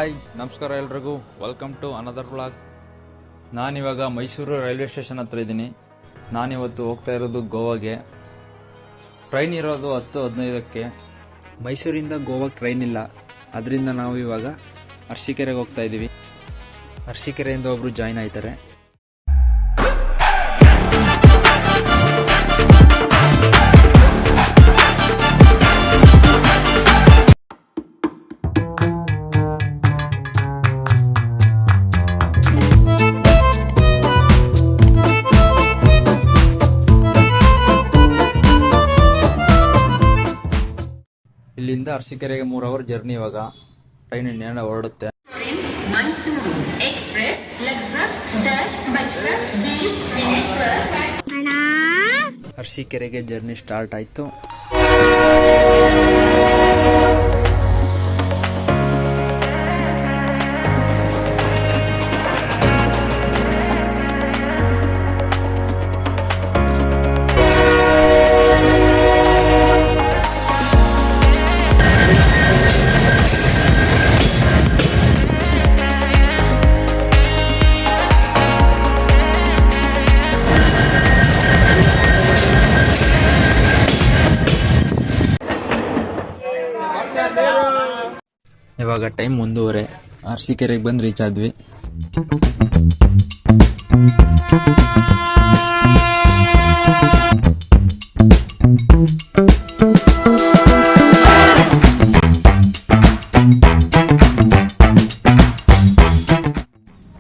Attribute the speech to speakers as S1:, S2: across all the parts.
S1: Hi ನಮಸ್ಕಾರ ಎಲ್ರಿಗೂ, welcome to another vlog. ನಾನಿವಾಗ ಮೈಸೂರು ರೈಲ್ವೆ ಸ್ಟೇಷನ್ ಹತ್ರ ಇದ್ದೀನಿ. ನಾನಿವತ್ತು ಹೋಗ್ತಾ ಇರೋದು ಗೋವಾಗೆ. ಟ್ರೈನ್ ಇರೋದು 10:15ಕ್ಕೆ. ಮೈಸೂರಿಂದ ಗೋವಾಗೆ ಟ್ರೈನ್ ಇಲ್ಲ, ಅದರಿಂದ ನಾವು ಇವಾಗ ಅರಸೀಕೆರೆಗೆ ಹೋಗ್ತಾ ಇದ್ದೀವಿ. ಅರಸೀಕೆರೆಯಿಂದ ಒಬ್ಬರು ಜಾಯ್ನ್ ಆಯ್ತಾರೆ. ಇಲ್ಲಿಂದ ಅರಸೀಕೆರೆಗೆ 3 ಅವರ್ ಜರ್ನಿ. ಇವಾಗ ಟ್ರೈನ್ ಇನ್ನೇನ ಹೊರಡುತ್ತೆ. ಅರಸೀಕೆರೆಗೆ ಜರ್ನಿ ಸ್ಟಾರ್ಟ್ ಆಯ್ತು. ಇವಾಗ ಟೈಮ್ 1:30. ಅರಸೀಕೆರೆಗೆ ಬಂದು ರೀಚ್ ಆದ್ವಿ.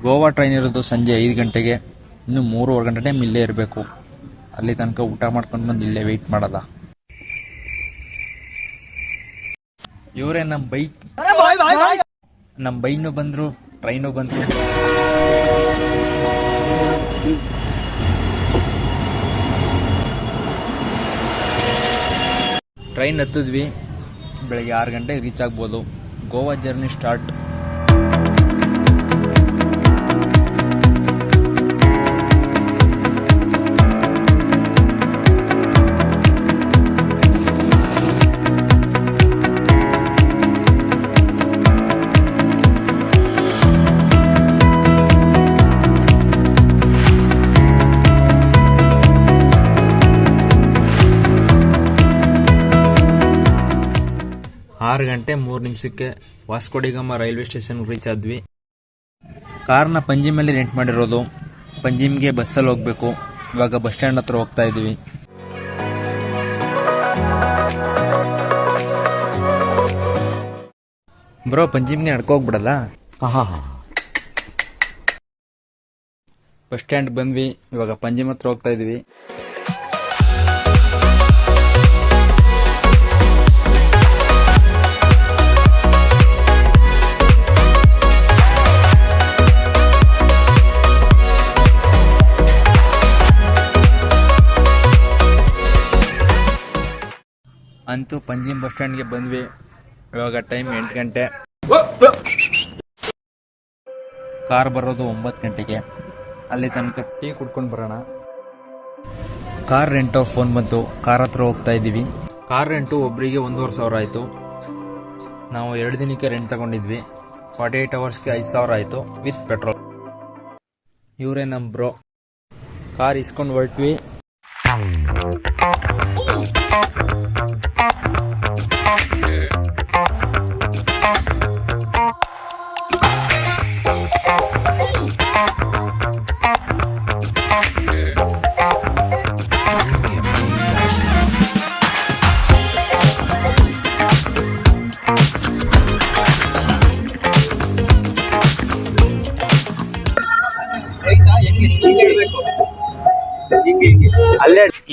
S1: ಗೋವಾ ಟ್ರೈನ್ ಇರೋದು ಸಂಜೆ 5 ಗಂಟೆಗೆ. ಇನ್ನು 3:15 ಗಂಟೆ ಟೈಮ್ ಇಲ್ಲೇ ಇರಬೇಕು. ಅಲ್ಲಿ ತನಕ ಊಟ ಮಾಡ್ಕೊಂಡು ಬಂದು ಇಲ್ಲೇ ವೆಯ್ಟ್ ಮಾಡೋದ. ಇವರೇ ನಮ್ಮ ಬೈನು ಬಂದ್ರು, ಟ್ರೈನು ಬಂತು. ಟ್ರೈನ್ ಹತ್ತಿದ್ವಿ. ಬೆಳಗ್ಗೆ 6 ಗಂಟೆಗೆ ರೀಚ್ ಆಗ್ಬೋದು. Goa journey start. ಆರು ಗಂಟೆ 3 ನಿಮಿಷಕ್ಕೆ ವಾಸ್ಕೋ ಡಿ ಗಾಮಾ ರೈಲ್ವೆ ಸ್ಟೇಷನ್ಗೆ ರೀಚ್ ಆದ್ವಿ. ಕಾರ್ನ ಪಂಜಿಮಲ್ಲಿ ರೆಂಟ್ ಮಾಡಿರೋದು. ಪಂಜಿಮ್ಗೆ ಬಸ್ಸಲ್ಲಿ ಹೋಗ್ಬೇಕು. ಇವಾಗ ಬಸ್ ಸ್ಟ್ಯಾಂಡ್ ಹತ್ರ ಹೋಗ್ತಾ ಇದ್ದೀವಿ. ಬ್ರೋ, ಪಂಜಿಮ್ಗೆ ನಡ್ಕೋಗ್ಬಿಡದ? ಬಸ್ ಸ್ಟ್ಯಾಂಡ್ ಬಂದ್ವಿ. ಇವಾಗ ಪಂಜಿಮ್ ಹತ್ರ ಹೋಗ್ತಾ ಇದೀವಿ. ಅಂತೂ ಪಂಜಿಮ್ ಬಸ್ ಸ್ಟ್ಯಾಂಡ್ಗೆ ಬಂದ್ವಿ. ಇವಾಗ ಟೈಮ್ 8 ಗಂಟೆ. ಕಾರ್ ಬರೋದು 9 ಗಂಟೆಗೆ. ಅಲ್ಲಿ ತನಕ ಟೀ ಕುಡ್ಕೊಂಡು ಬರೋಣ. ಕಾರ್ ರೆಂಟೋ ಫೋನ್ ಬಂತು. ಕಾರ್ ಹತ್ರ ಹೋಗ್ತಾ ಇದ್ದೀವಿ. ಕಾರ್ ರೆಂಟು ಒಬ್ಬರಿಗೆ 1,500 ಆಯಿತು. ನಾವು 2 ದಿನಕ್ಕೆ ರೆಂಟ್ ತಗೊಂಡಿದ್ವಿ. 48 ಅವರ್ಸ್ಗೆ 5,000 ಆಯಿತು ವಿತ್ ಪೆಟ್ರೋಲ್. ಇವರೇ ನಮ್ಮ ಬ್ರೋ. ಕಾರ್ ಇಸ್ಕೊಂಡು ಹೊರಟ್ವಿ.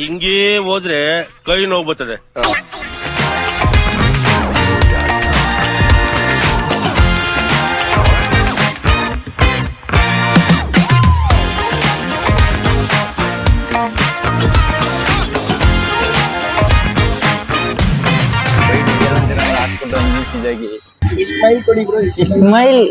S2: ಹಿಂಗೇ ಹೋದ್ರೆ ಕೈ ನೋವು ಬರ್ತದೆ.
S3: ಇಸ್ಮೈಲ್ ಕೊಡಿ ಬ್ರೋ. ಇಸ್ಮೈಲ್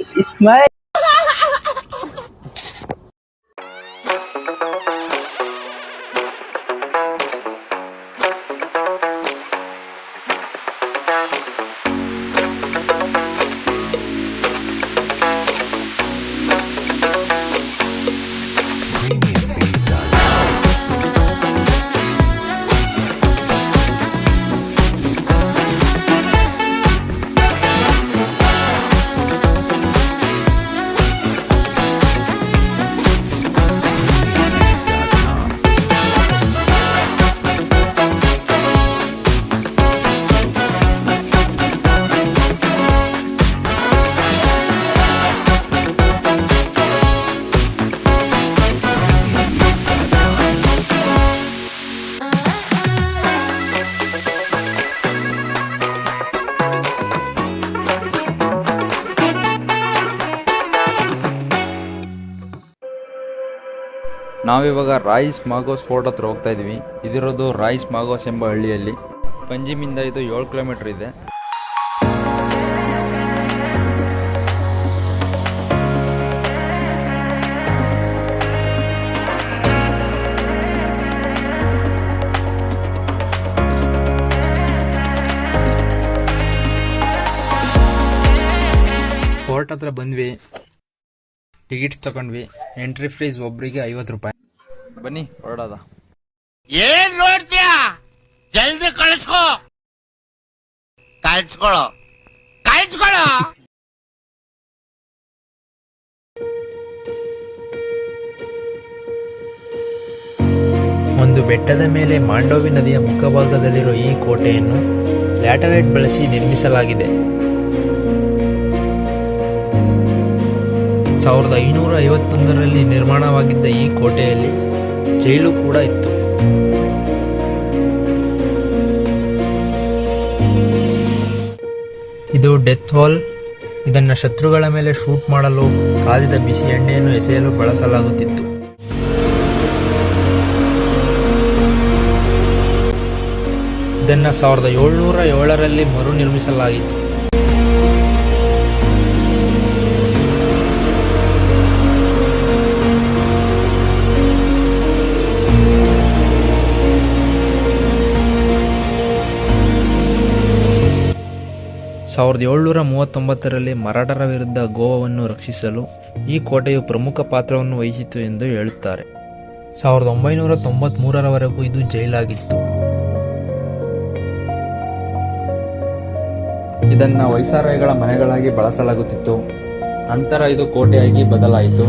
S1: ನಾವಿವಾಗ ರಾಯ್ಸ್ ಮಾಗೋಸ್ ಫೋರ್ಟ್ ಹತ್ರ ಹೋಗ್ತಾ ಇದೀವಿ. ಇದಿರೋದು ರಾಯ್ಸ್ ಮಾಗೋಸ್ ಎಂಬ ಹಳ್ಳಿಯಲ್ಲಿ. ಪಂಜಿಮಿಂದ ಇದು 7 ಕಿಲೋಮೀಟರ್ ಇದೆ. ಫೋರ್ಟ್ ಹತ್ರ ಬಂದ್ವಿ, ಟಿಕೆಟ್ಸ್ ತಗೊಂಡ್ವಿ. ಎಂಟ್ರಿ ಫೀಸ್ ಒಬ್ರಿಗೆ 50 ರೂಪಾಯಿ. ಬನ್ನಿ ಹೊರಡೋದ.
S2: ಏನ್ ನೋಡ್ತೀಯಾ? ಜಲ್ದಿ ಕಳಿಸ್ಕೋ. ಕಾಯಿಸ್ಕೊಳ್ಳೋ.
S4: ಒಂದು ಬೆಟ್ಟದ ಮೇಲೆ ಮಾಂಡೋವಿ ನದಿಯ ಮುಖಭಾಗದಲ್ಲಿರುವ ಈ ಕೋಟೆಯನ್ನು ಲ್ಯಾಟರೈಟ್ ಬಳಸಿ ನಿರ್ಮಿಸಲಾಗಿದೆ. 1551ರಲ್ಲಿ ನಿರ್ಮಾಣವಾಗಿದ್ದ ಈ ಕೋಟೆಯಲ್ಲಿ ಜೈಲು ಕೂಡ ಇತ್ತು. ಇದು ಡೆತ್ ಹಾಲ್. ಇದನ್ನು ಶತ್ರುಗಳ ಮೇಲೆ ಶೂಟ್ ಮಾಡಲು ಕಾದಿದ ಬಿಸಿ ಎಣ್ಣೆಯನ್ನು ಎಸೆಯಲು ಬಳಸಲಾಗುತ್ತಿತ್ತು. ಇದನ್ನು 1707ರಲ್ಲಿ ಮರು ನಿರ್ಮಿಸಲಾಯಿತು. ಸಾವಿರದ 1739ರಲ್ಲಿ ಮರಾಠರ ವಿರುದ್ಧ ಗೋವಾವನ್ನು ರಕ್ಷಿಸಲು ಈ ಕೋಟೆಯು ಪ್ರಮುಖ ಪಾತ್ರವನ್ನು ವಹಿಸಿತು ಎಂದು ಹೇಳುತ್ತಾರೆ. 1993ರವರೆಗೂ ಇದು ಜೈಲಾಗಿತ್ತು.
S1: ಇದನ್ನ ವೈಸರಾಯ್ಗಳ ಮನೆಗಳಾಗಿ ಬಳಸಲಾಗುತ್ತಿತ್ತು. ನಂತರ ಇದು ಕೋಟೆಯಾಗಿ ಬದಲಾಯಿತು.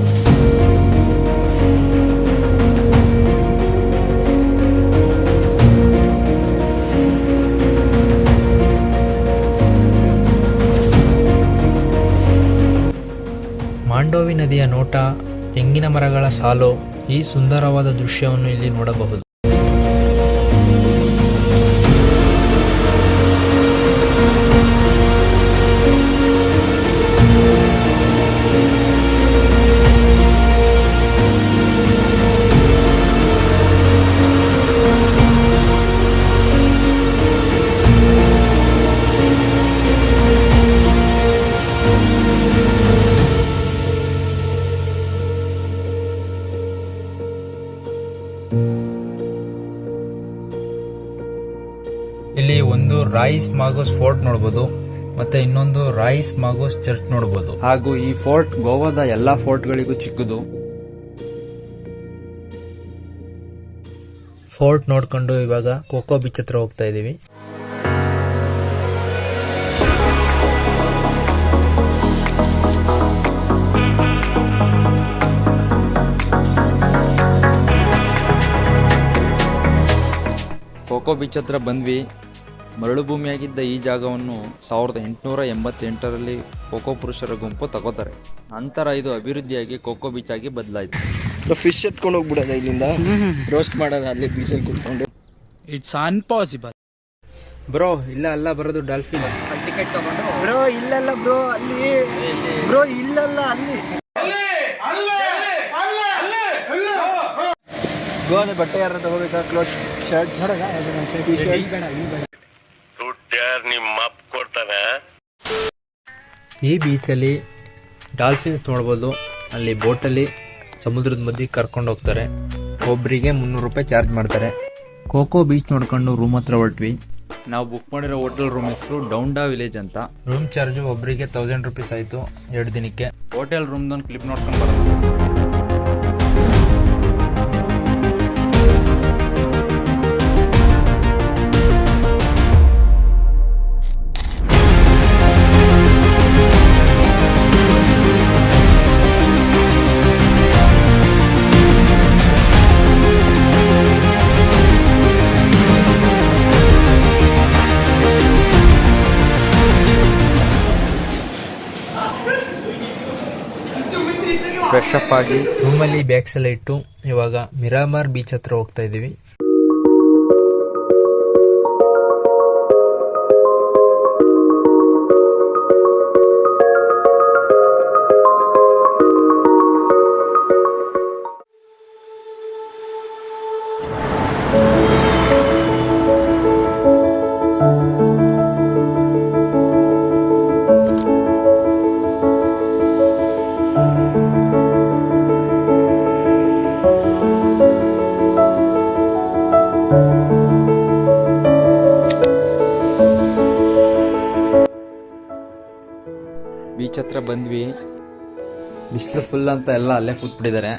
S4: ಮಾಂಡೋವಿ ನದಿಯ ನೋಟ, ತೆಂಗಿನ ಮರಗಳ ಸಾಲು, ಈ ಸುಂದರವಾದ ದೃಶ್ಯವನ್ನು ಇಲ್ಲಿ ನೋಡಬಹುದು. ಇಲ್ಲಿ ಒಂದು ರಾಯ್ಸ್ ಮಾಗೋಸ್ ಫೋರ್ಟ್ ನೋಡಬಹುದು, ಮತ್ತೆ ಇನ್ನೊಂದು ರಾಯ್ಸ್ ಮಾಗೋಸ್ ಚರ್ಚ್ ನೋಡಬಹುದು.
S1: ಹಾಗೂ ಈ ಫೋರ್ಟ್ ಗೋವಾದ ಎಲ್ಲಾ ಫೋರ್ಟ್ಗಳಿಗೂ ಚಿಕ್ಕದು.
S4: ಫೋರ್ಟ್ ನೋಡ್ಕೊಂಡು ಇವಾಗ ಕೋಕೋ ಬೀಚ್ ಹತ್ರ ಹೋಗ್ತಾ ಇದೀವಿ.
S1: ಕೋಕೋ ಬೀಚ್ ಹತ್ರ ಬಂದ್ವಿ. ಮರಳು ಭೂಮಿಯಾಗಿದ್ದ ಈ ಜಾಗವನ್ನು 1888ರಲ್ಲಿ ಕೋಕೋ ಪುರುಷರ ಗುಂಪು ತಗೋತಾರೆ. ನಂತರ ಇದು ಅಭಿವೃದ್ಧಿಯಾಗಿ ಕೋಕೋ ಬೀಚ್ ಆಗಿ ಬದಲಾಯಿತು.
S3: ಫಿಶ್ ಎತ್ಕೊಂಡು ಹೋಗ್ಬಿಡೋದ ಇಲ್ಲಿಂದ, ರೋಸ್ಟ್ ಮಾಡೋದ ಅಲ್ಲಿ ಬೀಚಲ್ಲಿ ಕೂತ್ಕೊಂಡು.
S5: It's impossible.
S4: ಬ್ರೋ ಇಲ್ಲ ಅಲ್ಲ ಬರೋದು ಡಾಲ್ಫಿನ್.
S3: ಟಿಕೆಟ್ ತಗೊಂಡು ಬ್ರೋ ಇಲ್ಲಲ್ಲ ಬ್ರೋ ಅಲ್ಲಿ, ಬ್ರೋ ಇಲ್ಲಲ್ಲ ಅಲ್ಲಿ. ಗೋವಾದ ಬಟ್ಟೆ ಯಾರು ತಗೋಬೇಕಾ? Clothes, shirt, T shirt.
S2: ದುಡ್ಡ್ಯಾರ್ ನಿಮ್ಮ ಅಪ್ಪ ಕೊಡ್ತಾನೆ.
S4: ಈ ಬೀಚಲ್ಲಿ ಡಾಲ್ಫಿನ್ಸ್ ನೋಡ್ಬೋದು. ಅಲ್ಲಿ ಬೋಟಲ್ಲಿ ಸಮುದ್ರದ ಮಧ್ಯೆ ಕರ್ಕೊಂಡು ಹೋಗ್ತಾರೆ. ಒಬ್ಬರಿಗೆ 300 ರೂಪಾಯಿ ಚಾರ್ಜ್ ಮಾಡ್ತಾರೆ. ಕೋಕೋ ಬೀಚ್ ನೋಡ್ಕೊಂಡು ರೂಮ್ ಹತ್ರ ಹೊರಟ್ವಿ.
S1: ನಾವು ಬುಕ್ ಮಾಡಿರೋ ಹೋಟೆಲ್ ರೂಮ್ ಹೆಸರು ಡೌಂಡಾ ವಿಲೇಜ್ ಅಂತ.
S4: ರೂಮ್ ಚಾರ್ಜು ಒಬ್ಬರಿಗೆ 1000 ರೂಪೀಸ್ ಆಯಿತು 2 ದಿನಕ್ಕೆ.
S1: ಹೋಟೆಲ್ ರೂಮ್ದೊಂದು ಕ್ಲಿಪ್ ನೋಡ್ಕೊಂಡು ಬರೋದು. ಫ್ರೆಶ್ ಅಪ್ ಆಗಿ
S4: ರೂಮಲ್ಲಿ ಬ್ಯಾಗ್ಸ್ ಎಲ್ಲ ಇಟ್ಟು ಇವಾಗ ಮಿರಾಮಾರ್ ಬೀಚ್ ಹತ್ರ ಹೋಗ್ತಾ ಇದೀವಿ.
S1: ಹತ್ರ ಬಂದ್ವಿ. ಬಿಸಿಲು ಫುಲ್ ಅಂತ ಎಲ್ಲ ಅಲ್ಲೇ ಕೂತ್ಬಿಟ್ಟಿದ್ದಾರೆ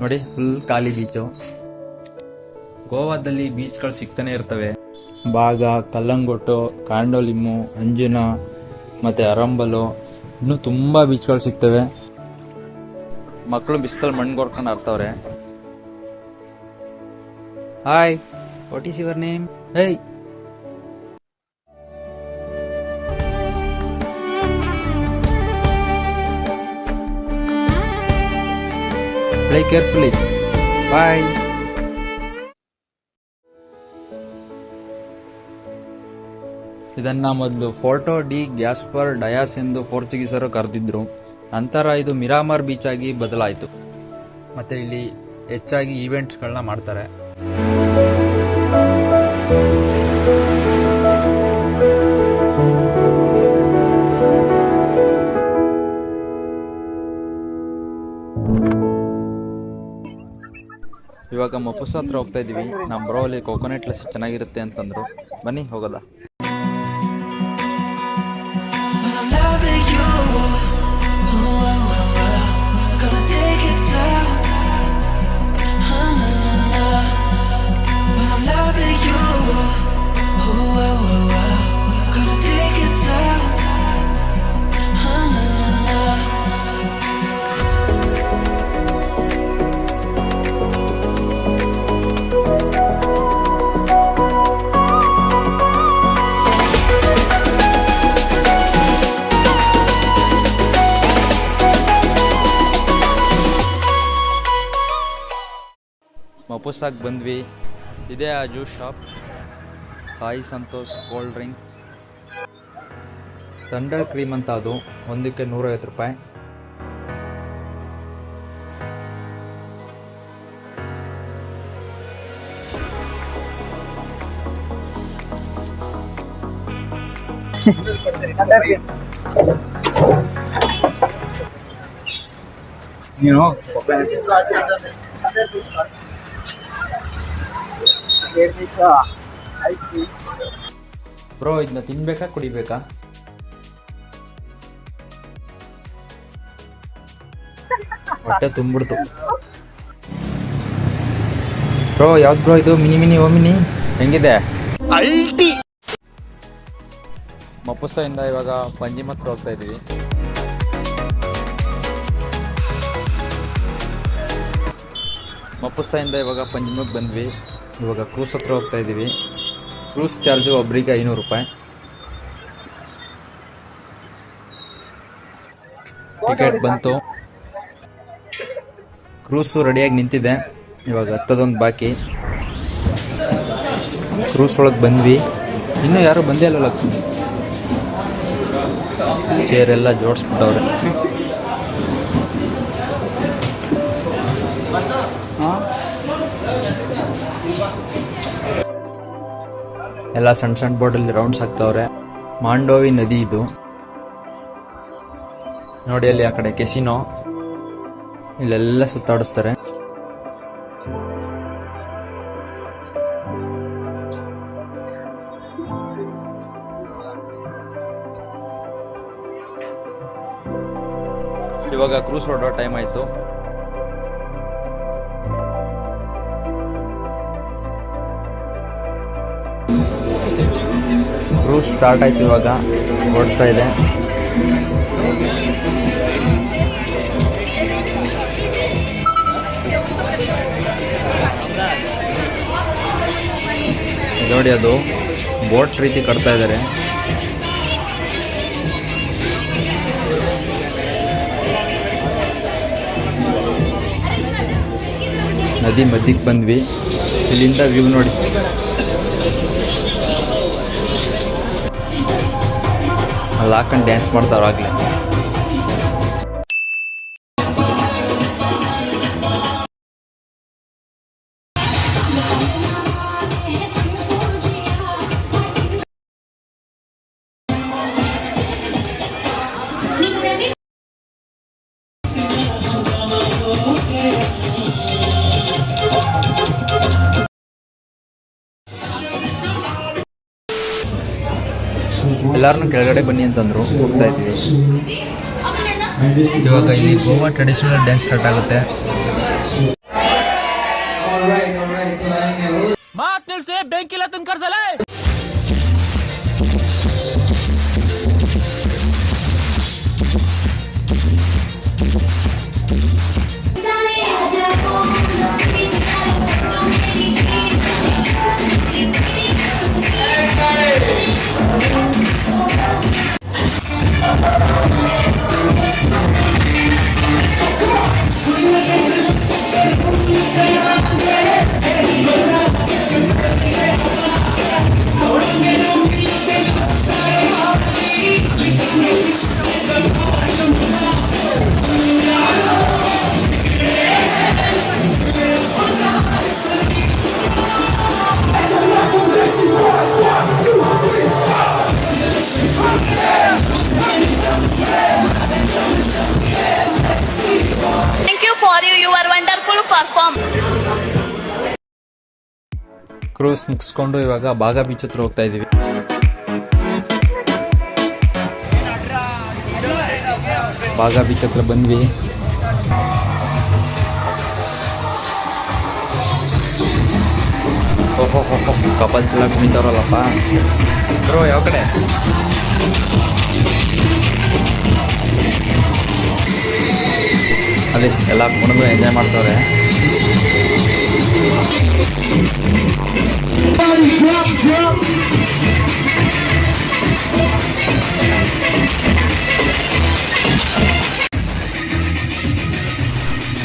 S1: ನೋಡಿ, ಫುಲ್ ಖಾಲಿ ಬೀಚು. ಗೋವಾದಲ್ಲಿ ಬೀಚ್ಗಳು ಸಿಗ್ತಾನೆ ಇರ್ತವೆ. ಬಾಗ, ಕಲ್ಲಂಗೋಟು, ಕಾಂಡೋಲಿಮ್ಮು, ಅಂಜುನ ಮತ್ತು ಅರಂಬಲು, ಇನ್ನೂ ತುಂಬ ಬೀಚ್ಗಳು ಸಿಗ್ತವೆ. ಮಕ್ಕಳು ಬಿಸಿಲಲ್ಲಿ ಮಣ್ಗೊರ್ಕೊಂಡು ಆಡ್ತವ್ರೆ. Hi, what is your name? Hey, play carefully. Bye. ಇದನ್ನ ಮೊದಲು ಫೋರ್ಟೋ ಡಿ ಗ್ಯಾಸ್ಪರ್ ಡಯಾಸ್ ಎಂದು ಪೋರ್ಚುಗೀಸರು ಕರೆದಿದ್ರು. ನಂತರ ಇದು ಮಿರಾಮಾರ್ ಬೀಚ್ ಆಗಿ ಬದಲಾಯಿತು. ಮತ್ತೆ ಇಲ್ಲಿ ಹೆಚ್ಚಾಗಿ ಈವೆಂಟ್ಸ್ಗಳನ್ನ ಮಾಡ್ತಾರೆ. ಇವಾಗ ಮಪುಸ ಹತ್ರ ಹೋಗ್ತಾ ಇದೀವಿ. ನಮ್ಮ ಬ್ರೋ ಅಲ್ಲಿ ಕೋಕೋನಟ್ ಲಸ್ಸಿ ಚೆನ್ನಾಗಿರುತ್ತೆ ಅಂತಂದ್ರು. ಬನ್ನಿ ಹೋಗೋದಾ. ಮಪುಸಾಗಿ ಬಂದ್ವಿ. ಇದೇ ಆ juice shop, Sai Santosh cold drinks. Thunder cream ಅಂತ, ಅದು ಒಂದಕ್ಕೆ 150 ರೂಪಾಯಿ. ಬ್ರೋ, ಇದನ್ನ ತಿನ್ಬೇಕಾ ಕುಡಿಬೇಕಾ? ಹೊಟ್ಟೆ ತುಂಬಿಡ್ತು. ಬ್ರೋ, ಯಾವ್ದು ಬ್ರೋ ಇದು? ಮಿನಿ ಓಮಿನಿ ಹೆಂಗಿದೆ? ಮಪುಸ ಇಂದ ಇವಾಗ ಪಂಜಿಮ್ ಹತ್ರ ಹೋಗ್ತಾ ಇದೀವಿ. ಮಪುಸ ಇಂದ ಇವಾಗ ಪಂಜಿಮಕ್ಕೆ ಬಂದ್ವಿ. ಇವಾಗ ಕ್ರೂಸ್ ಹತ್ರ ಹೋಗ್ತಾ ಇದ್ದೀವಿ. ಕ್ರೂಸ್ ಚಾರ್ಜು ಒಬ್ಬರಿಗೆ 500 ರೂಪಾಯಿ. ಟಿಕೆಟ್ ಬಂತು. ಕ್ರೂಸು ರೆಡಿಯಾಗಿ ನಿಂತಿದೆ. ಇವಾಗ ಹತ್ತದೊಂದು ಬಾಕಿ. ಕ್ರೂಸ್ ಒಳಗೆ ಬಂದ್ವಿ. ಇನ್ನೂ ಯಾರು ಬಂದೇ ಅಲ್ಲಲ್ಲ. ಚೇರ್ ಎಲ್ಲ ಜೋಡಿಸ್ಬಿಟ್ಟವ್ರೆ. ಎಲ್ಲ ಸಣ್ಣ ಸಣ್ಣ ಬೋಟಲ್ಲಿ ರೌಂಡ್ಸ್ ಹಾಕ್ತವ್ರೆ. ಮಾಂಡೋವಿ ನದಿ ಇದು ನೋಡಿ. ಅಲ್ಲಿ ಆ ಕಡೆ ಕೆಸಿನೋ, ಇಲ್ಲೆಲ್ಲ ಸುತ್ತಾಡಿಸ್ತಾರೆ. ಇವಾಗ ಕ್ರೂಸ್ ಹೊರಡೋ ಟೈಮ್ ಆಯಿತು. ಕ್ರೂಸ್ ಸ್ಟಾರ್ಟ್ ಆಯ್ತು. ಇವಾಗ ಓಡ್ತಾ ಇದೆ. ನೋಡಿ, ಅದು ಬೋಟ್ ರೀತಿ ಕಟ್ತಾ ಇದ್ದಾರೆ. ನದಿ ಮಧ್ಯಕ್ಕೆ ಬಂದ್ವಿ. ಇಲ್ಲಿಂದ ವ್ಯೂ ನೋಡಿ. ಅಲ್ಲಿ ಹಾಕೊಂಡು ಡ್ಯಾನ್ಸ್ ಮಾಡ್ತಾವಾಗಲೇ. ಎಲ್ಲಾರನ್ನೂ ಕೆಳಗಡೆ ಬನ್ನಿ ಅಂತಂದ್ರು. ಹೋಗ್ತಾ ಇದ್ದೀವಿ.
S4: ಇವಾಗ ಇಲ್ಲಿ ಗೋವಾ ಟ್ರೆಡಿಷನಲ್ ಡ್ಯಾನ್ಸ್ ಸ್ಟಾರ್ಟ್ ಆಗುತ್ತೆ.
S6: Thank you for your wonderful performance.
S1: Cruise ಮುಗಿಸ್ಕೊಂಡು ಇವಾಗ ಬಾಗಾ ಬೀಚ್ ಹತ್ರ ಹೋಗ್ತಾ ಇದೀವಿ. ಬಾಗಾ ಬೀಚ್ ಹತ್ರ ಬಂದ್ವಿ. ಓಹೋ ಕಪಲ್ಸ್ ಎಲ್ಲ ಕುಣಿತಾರಲ್ಲಪ್ಪ. ಬ್ರೋ ಯಾವ ಕಡೆ? ಅದೇ ಎಲ್ಲ ಕುಣಿದು ಎಂಜಾಯ್ ಮಾಡ್ತವ್ರೆ.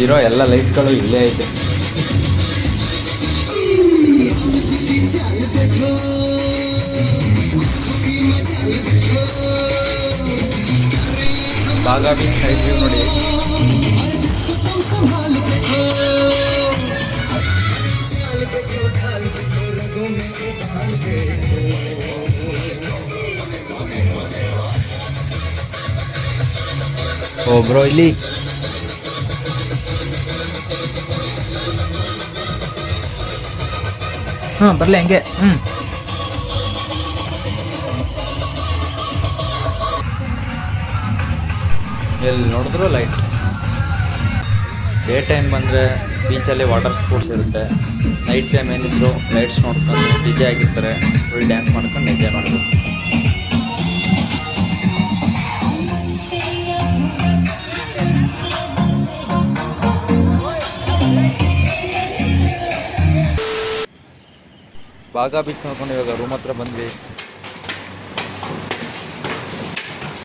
S1: ಇರೋ ಎಲ್ಲ ಲೈಟ್ಗಳು ಇಲ್ಲೇ ಐತೆ. ಬಾಗಾ ಬೀಚ್ ನೈಟ್ ವ್ಯೂ ನೋಡಿ. ಓ ಬ್ರೋ ಇಲ್ಲಿ ಬರಲಿ ಹಂಗೆ. ಎಲ್ಲಿ ನೋಡಿದ್ರು ಲೈಟ್. ಡೇ ಟೈಮ್ ಬಂದರೆ ಬೀಚಲ್ಲಿ ವಾಟರ್ ಸ್ಪೋರ್ಟ್ಸ್ ಇರುತ್ತೆ. ನೈಟ್ ಟೈಮ್ ಏನಿದ್ರು ಲೈಟ್ಸ್ ನೋಡ್ಕೊಂಡು ಡಿಜೆ ಆಗಿರ್ತಾರೆ. ಫುಲ್ ಡ್ಯಾನ್ಸ್ ಮಾಡ್ಕೊಂಡು ಎಂಜಾಯ್ ಮಾಡಬೇಕು. ಬಾಗಾ ಬೀಚ್ ನೋಡ್ಕೊಂಡು ಇವಾಗ ರೂಮ್ ಹತ್ರ ಬಂದ್ವಿ.